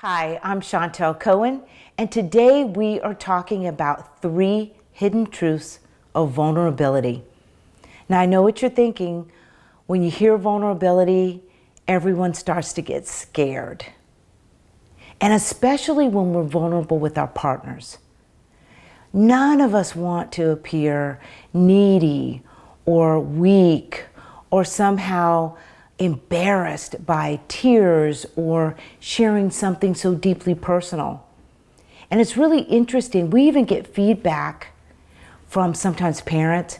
Hi, I'm Chantel Cohen, and today we are talking about 3 hidden truths of vulnerability. Now, I know what you're thinking. When you hear vulnerability, everyone starts to get scared. And especially when we're vulnerable with our partners. None of us want to appear needy or weak or somehow embarrassed by tears or sharing something so deeply personal. And it's really interesting. We even get feedback from sometimes parents.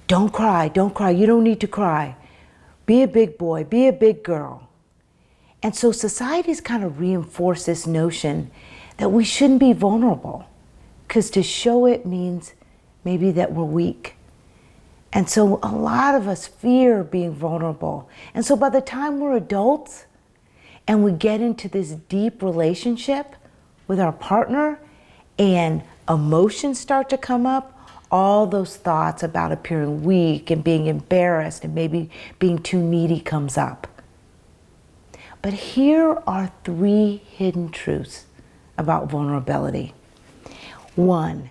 Don't cry, you don't need to cry. Be a big boy, be a big girl. And so society's kind of reinforced this notion that we shouldn't be vulnerable, because to show it means maybe that we're weak. And so a lot of us fear being vulnerable. And so by the time we're adults and we get into this deep relationship with our partner and emotions start to come up, all those thoughts about appearing weak and being embarrassed and maybe being too needy comes up. But here are 3 hidden truths about vulnerability. 1,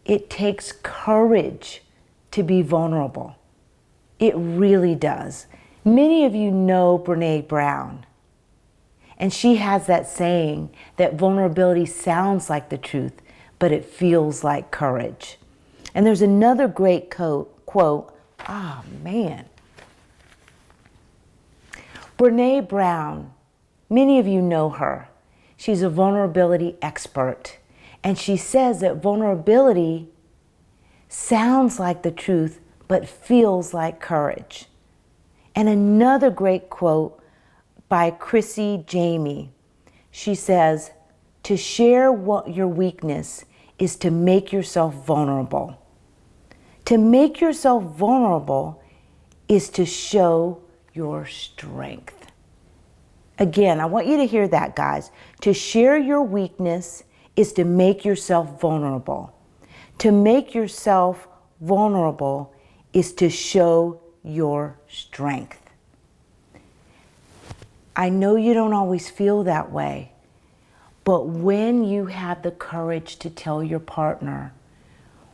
it takes courage to be vulnerable. It really does. Many of you know Brené Brown, and she has that saying that vulnerability sounds like the truth, but it feels like courage. And there's another great quote, Brené Brown, many of you know her. She's a vulnerability expert, and she says that vulnerability sounds like the truth, but feels like courage. And another great quote by Chrissy Jamie. She says, to share your weakness is to make yourself vulnerable. To make yourself vulnerable is to show your strength. Again, I want you to hear that, guys. To share your weakness is to make yourself vulnerable. To make yourself vulnerable is to show your strength. I know you don't always feel that way, but when you have the courage to tell your partner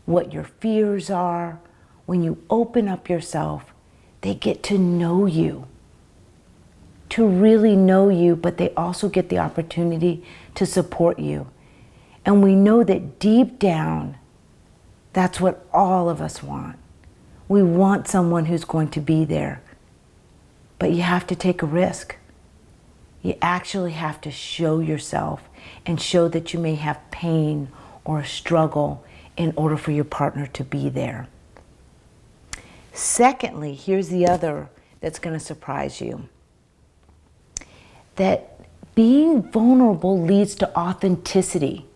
what your fears are, when you open up yourself, they get to know you, to really know you, but they also get the opportunity to support you. And we know that deep down, that's what all of us want. We want someone who's going to be there. But you have to take a risk. You actually have to show yourself and show that you may have pain or a struggle in order for your partner to be there. Secondly, here's the other that's going to surprise you. That being vulnerable leads to authenticity.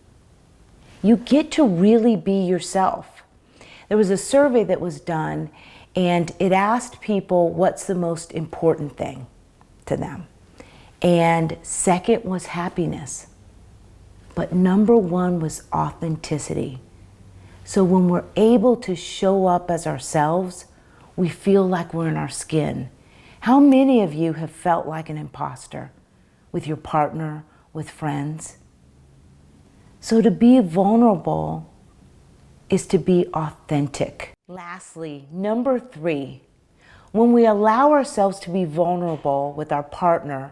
You get to really be yourself. There was a survey that was done, and it asked people what's the most important thing to them. And second was happiness. But number 1 was authenticity. So when we're able to show up as ourselves, we feel like we're in our skin. How many of you have felt like an imposter with your partner, with friends? So to be vulnerable is to be authentic. Lastly, number 3, when we allow ourselves to be vulnerable with our partner,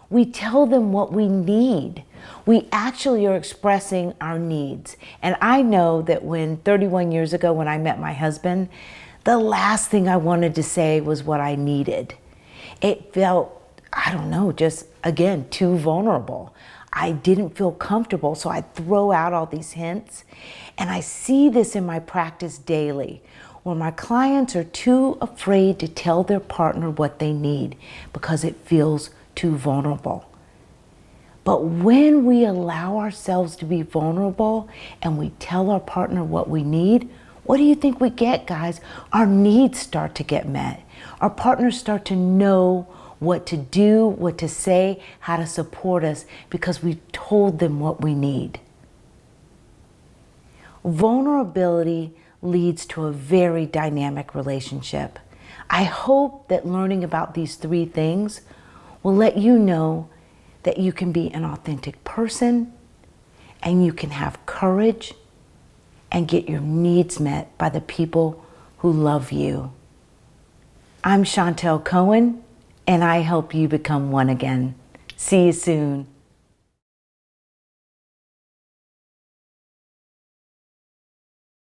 we tell them what we need. We actually are expressing our needs. And I know that 31 years ago when I met my husband, the last thing I wanted to say was what I needed. It felt, just again, too vulnerable. I didn't feel comfortable, so I'd throw out all these hints. And I see this in my practice daily, where my clients are too afraid to tell their partner what they need because it feels too vulnerable. But when we allow ourselves to be vulnerable and we tell our partner what we need, what do you think we get, guys? Our needs start to get met. Our partners start to know what to do, what to say, how to support us, because we've told them what we need. Vulnerability leads to a very dynamic relationship. I hope that learning about these 3 things will let you know that you can be an authentic person and you can have courage and get your needs met by the people who love you. I'm Chantel Cohen, and I help you become one again. See you soon.